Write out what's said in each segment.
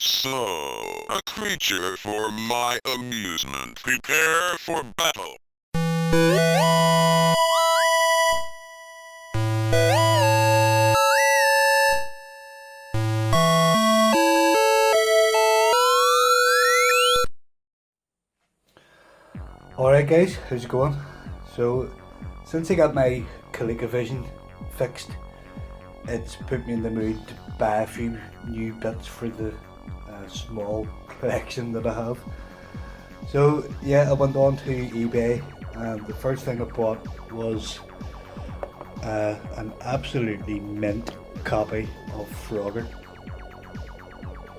So, a creature for my amusement. Prepare for battle. Alright guys, how's it going? So, since I got my Colecovision fixed, it's put me in the mood to buy a few new bits for the small collection that I have. So yeah, I went on to eBay and the first thing I bought was an absolutely mint copy of Frogger.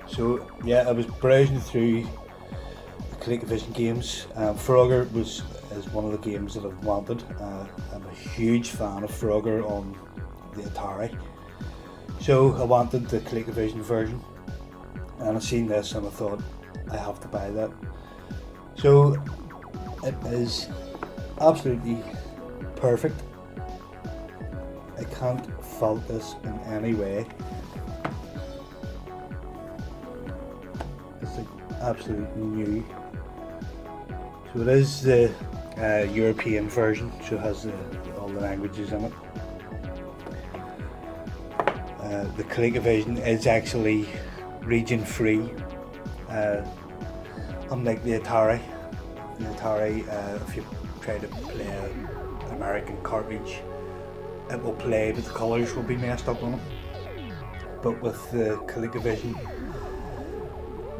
So yeah, I was browsing through Colecovision games. Frogger is one of the games that I've wanted. I'm a huge fan of Frogger on the Atari, so I wanted the Colecovision version, and I seen this and I thought I have to buy that. So it is absolutely perfect. I can't fault this in any way. It's like absolutely new. So it is the European version, so it has all the languages in it. The Colecovision is actually region free, unlike the Atari. The Atari, if you try to play an American cartridge, it will play but the colours will be messed up on it. But with the Colecovision,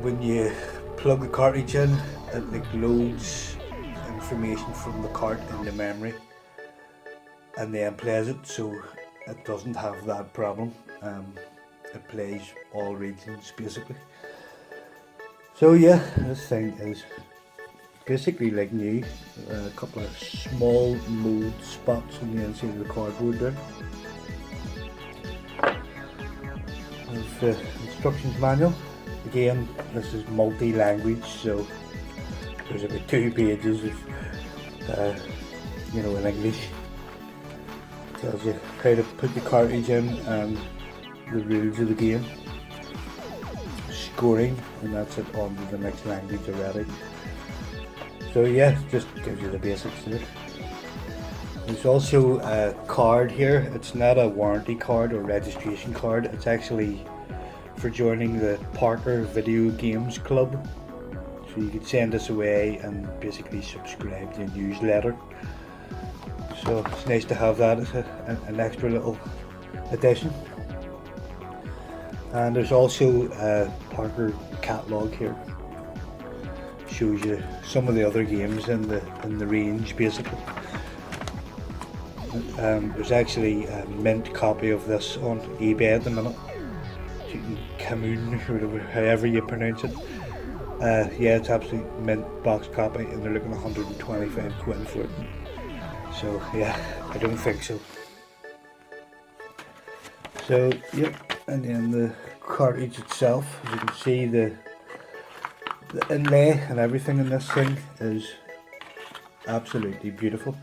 when you plug the cartridge in, it like loads information from the cart in the memory and then plays it, so it doesn't have that problem. It plays all regions basically. So yeah, this thing is basically like new. A couple of small mold spots on the inside of the cardboard there. There's the instructions manual. Again, this is multi-language, so there's about 2 pages of, in English. It tells you how to put the cartridge in and the rules of the game, scoring, and that's it on to the next language already. So yeah, just gives you the basics to it. There's also a card here. It's not a warranty card or registration card. It's actually for joining the Parker Video Games Club. So you could send this away and basically subscribe to a newsletter. So it's nice to have that as an extra little addition. And there's also a Parker catalogue here. Shows you some of the other games in the range basically. There's actually a mint copy of this on eBay at the minute. Camoon, or however you pronounce it. Yeah, it's absolute mint box copy, and they're looking 125 quid for it. So yeah, I don't think so. So yep, and then the cartridge itself, as you can see, the inlay and everything in this thing is absolutely beautiful.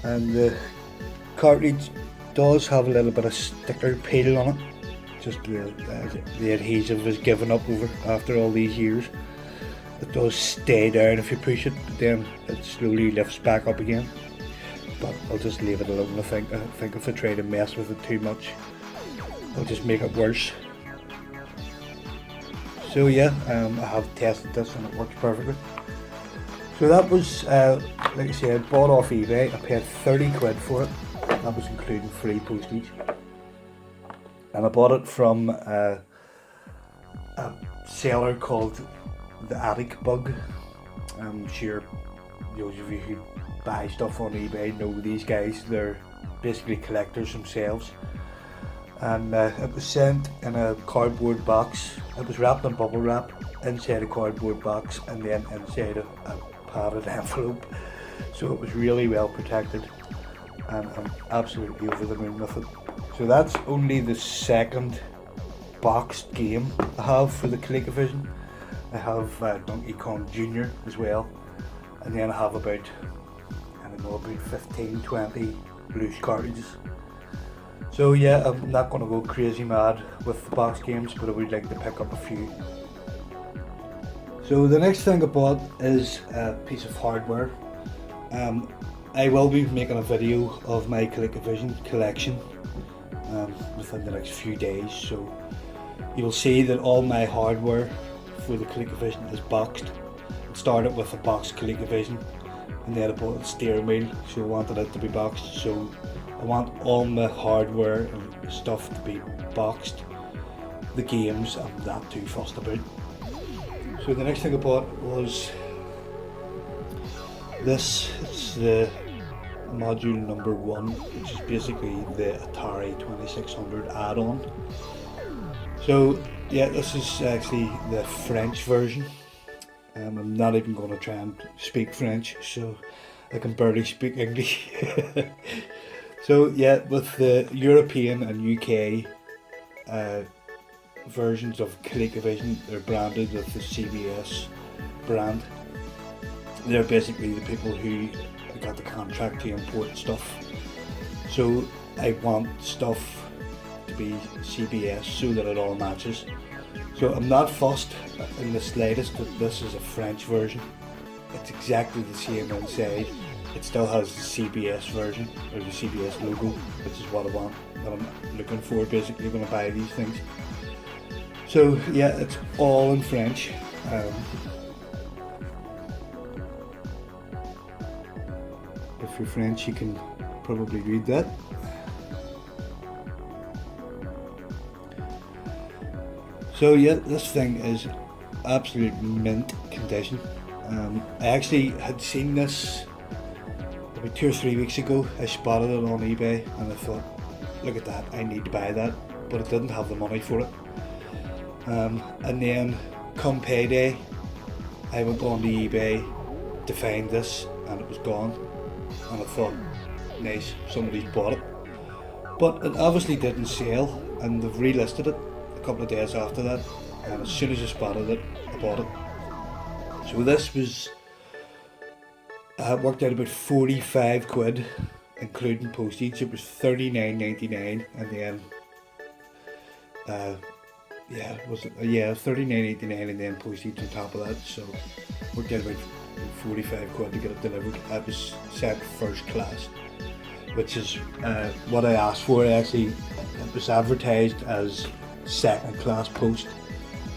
And the cartridge does have a little bit of sticker peel on it. Just the adhesive is given up over after all these years. It does stay down if you push it, but then it slowly lifts back up again. But I'll just leave it alone. I think if I try to mess with it too much, I'll just make it worse. So yeah, I have tested this and it works perfectly. So that was, like I said, bought off eBay. I paid 30 quid for it. That was including free postage. And I bought it from a seller called the Attic Bug. I'm sure those of you who buy stuff on eBay know these guys. They're basically collectors themselves. And it was sent in a cardboard box. It was wrapped in bubble wrap inside a cardboard box and then inside a padded envelope. So it was really well protected, and I'm absolutely over the moon with it. So that's only the second boxed game I have for the Colecovision. I have Donkey Kong Jr. as well, and then I have about 15-20 loose cartridges. So yeah, I'm not going to go crazy mad with the box games, but I would like to pick up a few. So the next thing I bought is a piece of hardware. I will be making a video of my Colecovision collection within the next few days, so you will see that all my hardware for the Colecovision is boxed. It started with a boxed Colecovision, and then I bought a steering wheel, so I wanted it to be boxed. So I want all my hardware and stuff to be boxed. The games I'm not too fussed about. So the next thing I bought was this. It's the module number 1, which is basically the Atari 2600 add-on. So yeah, this is actually the French version. I'm not even going to try and speak French, so I can barely speak English. So yeah, with the European and UK versions of Colecovision, they're branded with the CBS brand. They're basically the people who got the contract to import stuff. So I want stuff to be CBS so that it all matches. So I'm not fussed in the slightest that this is a French version. It's exactly the same inside. It still has the CBS version, or the CBS logo, which is what I want, what I'm looking for basically when I buy these things. So yeah, it's all in French. If you're French, you can probably read that. So yeah, this thing is absolute mint condition. I actually had seen this about 2 or 3 weeks ago. I spotted it on eBay and I thought, look at that, I need to buy that, but I didn't have the money for it. And then come payday, I went on to eBay to find this and it was gone. And I thought, nice, somebody's bought it. But it obviously didn't sell, and they've relisted it a couple of days after that, and as soon as I spotted it, I bought it. So this was worked out about 45 quid, including postage. It was 39.99, and then yeah, 39.89, and then postage on top of that. So worked out about 45 quid to get it delivered. I was sent first class, which is what I asked for. Actually, it was advertised as second class post.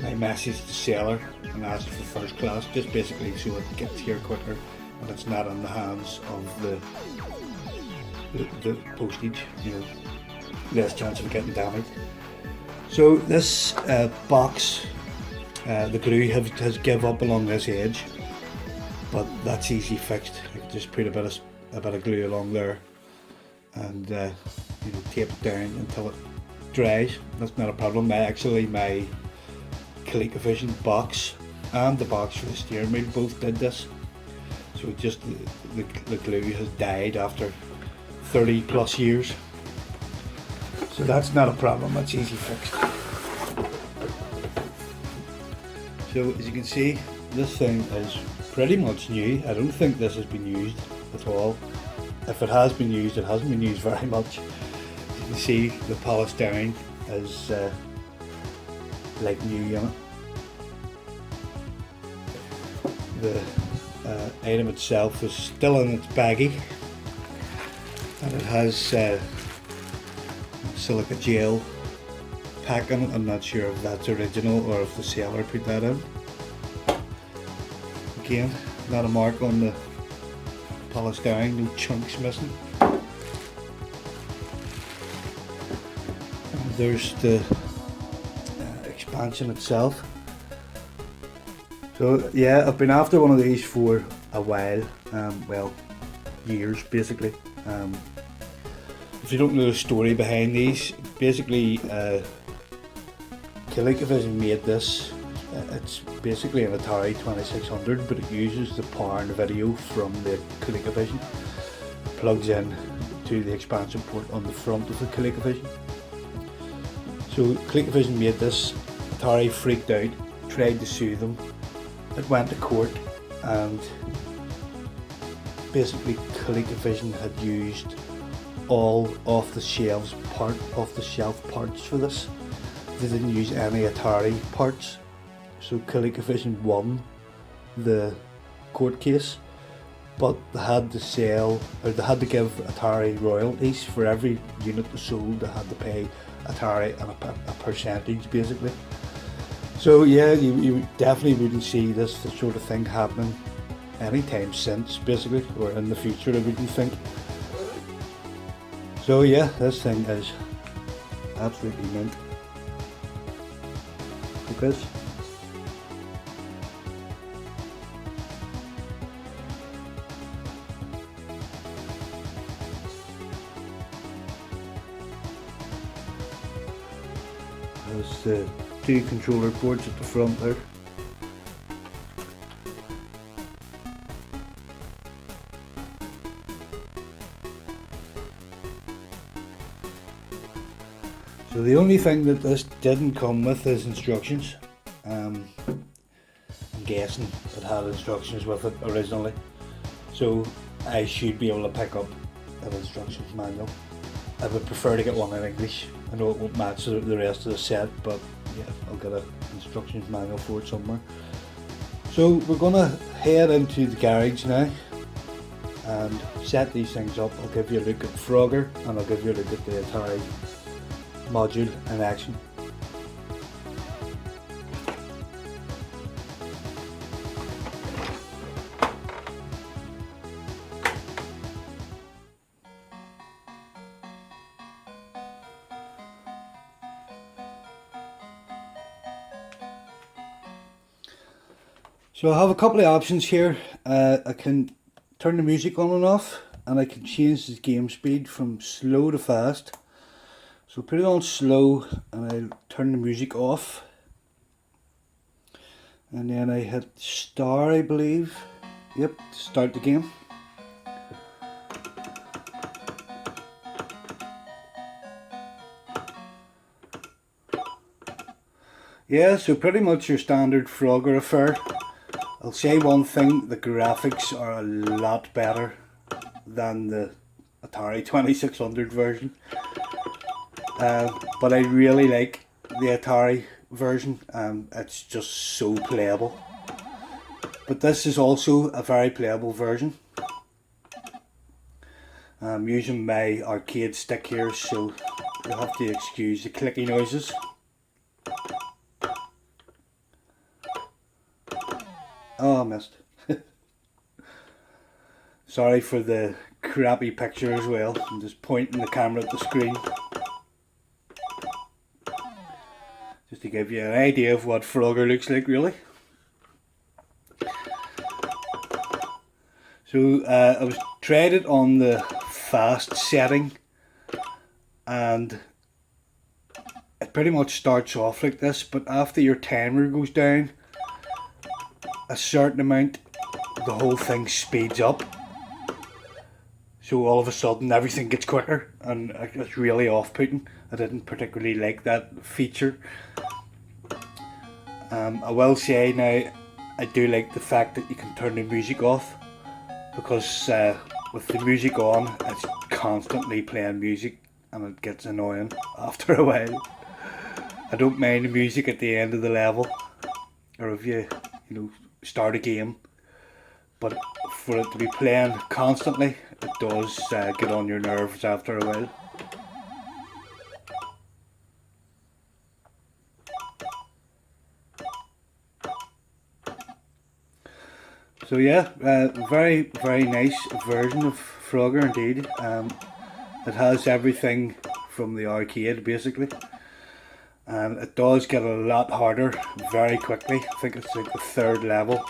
I messaged the seller and asked for first class, just basically so it gets here quicker and it's not in the hands of the postage, you know, less chance of getting damaged. So this box, the glue has give up along this edge, but that's easy fixed. I can just put a bit of glue along there and you know, tape it down until it dries. That's not a problem. My Colecovision box and the box for the steering wheel both did this. So just the glue has died after 30 plus years. So that's not a problem, that's easy fixed. So as you can see, this thing is pretty much new. I don't think this has been used at all. If it has been used, it hasn't been used very much. As you can see, the polystyrene is like new in it. The item itself is still in its baggie, and it has silica gel pack on it. I'm not sure if that's original or if the seller put that in. Again, not a mark on the polystyrene, no chunks missing. And there's the expansion itself. So yeah, I've been after one of these for a while, well, years basically. If you don't know the story behind these, basically Colecovision made this. It's basically an Atari 2600, but it uses the power and video from the Colecovision. It plugs in to the expansion port on the front of the Colecovision. So Colecovision made this, Atari freaked out, tried to sue them. It went to court, and basically Colecovision had used all off the shelf parts for this. They didn't use any Atari parts, so Colecovision won the court case, but they had to sell, or they had to give Atari royalties for every unit they sold. They had to pay Atari a percentage basically. So yeah, you definitely wouldn't see this sort of thing happening anytime since, basically, or in the future, I wouldn't think. So yeah, this thing is absolutely mint. Because there's the two controller boards at the front there. So the only thing that this didn't come with is instructions. I'm guessing it had instructions with it originally, so I should be able to pick up an instructions manual. I would prefer to get one in English. I know it won't match the rest of the set, but yeah, I'll get an instructions manual for it somewhere. So we're gonna head into the garage now and set these things up. I'll give you a look at Frogger and I'll give you a look at the Atari module in action. So I have a couple of options here. I can turn the music on and off, and I can change the game speed from slow to fast. So put it on slow and I'll turn the music off. And then I hit star, I believe. Yep, to start the game. Yeah, so pretty much your standard Frogger affair. I'll say one thing, the graphics are a lot better than the Atari 2600 version. But I really like the Atari version. It's just so playable. But this is also a very playable version. I'm using my arcade stick here, so you'll have to excuse the clicky noises. Oh, I missed. Sorry for the crappy picture as well. I'm just pointing the camera at the screen. Just to give you an idea of what Frogger looks like, really. So I was tried it on the fast setting, and it pretty much starts off like this, but after your timer goes down a certain amount, the whole thing speeds up. So all of a sudden everything gets quicker, and it's really off-putting. I didn't particularly like that feature. I will say now, I do like the fact that you can turn the music off, because with the music on, it's constantly playing music and it gets annoying after a while. I don't mind the music at the end of the level, or if you start a game, but for it to be playing constantly, it does get on your nerves after a while. So yeah, very nice version of Frogger indeed. It has everything from the arcade basically, and it does get a lot harder very quickly. I think it's like the third level.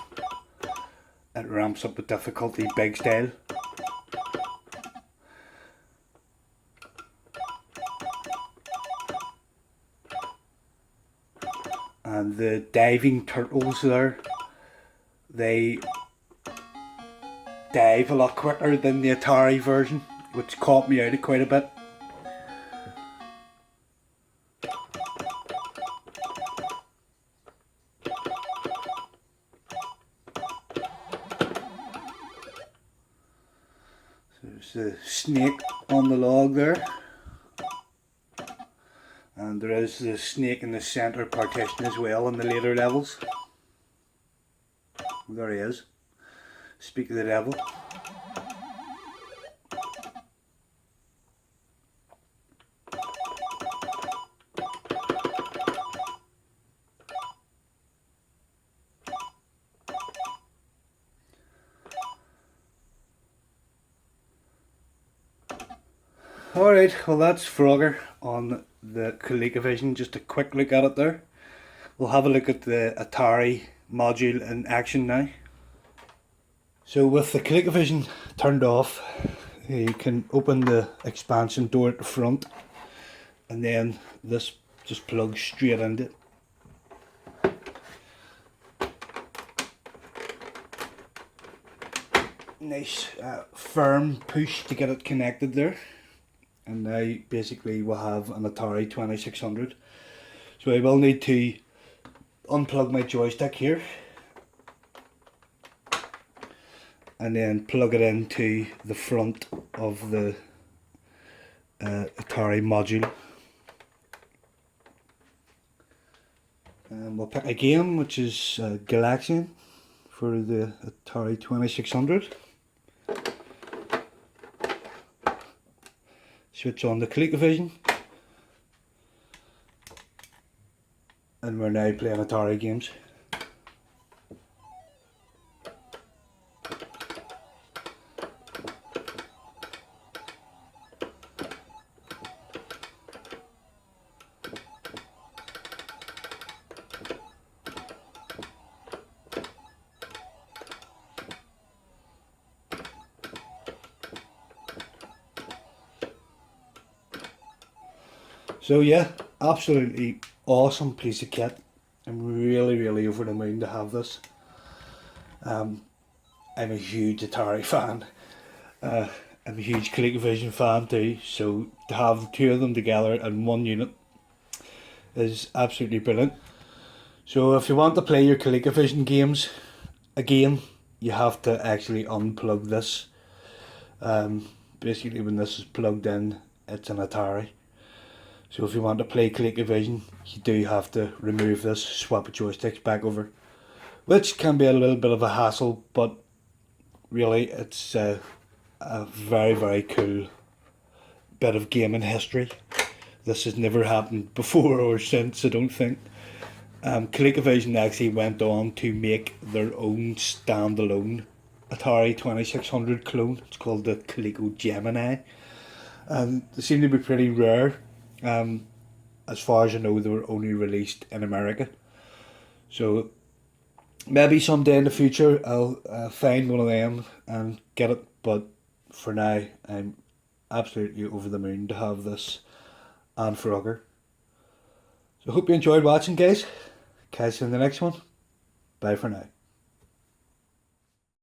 It ramps up the difficulty big style. And the diving turtles there, they dive a lot quicker than the Atari version, which caught me out quite a bit. There's a snake on the log there. And there is the snake in the centre partition as well in the later levels. There he is. Speak of the devil. Alright, well that's Frogger on the Colecovision. Just a quick look at it there. We'll have a look at the Atari module in action now. So with the Colecovision turned off, you can open the expansion door at the front, and then this just plugs straight into it. Nice firm push to get it connected there. And now basically we'll have an Atari 2600. So I will need to unplug my joystick here and then plug it into the front of the Atari module. And we'll pick a game, which is Galaxian for the Atari 2600. Switch on the Colecovision, and we're now playing Atari games. So yeah, absolutely awesome piece of kit. I'm really over the moon to have this. I'm a huge Atari fan. I'm a huge Colecovision fan too, so to have the two of them together in one unit is absolutely brilliant. So if you want to play your Colecovision games again, you have to actually unplug this. Basically when this is plugged in, it's an Atari. So if you want to play Colecovision, you do have to remove this, swap the joysticks back over, which can be a little bit of a hassle, but really it's a very cool bit of gaming history. This has never happened before or since, I don't think. Colecovision actually went on to make their own standalone Atari 2600 clone. It's called the Coleco Gemini. They seem to be pretty rare. As far as I know, they were only released in America. So maybe someday in the future I'll find one of them and get it. But for now, I'm absolutely over the moon to have this and Frogger. So hope you enjoyed watching, guys. Catch you in the next one. Bye for now.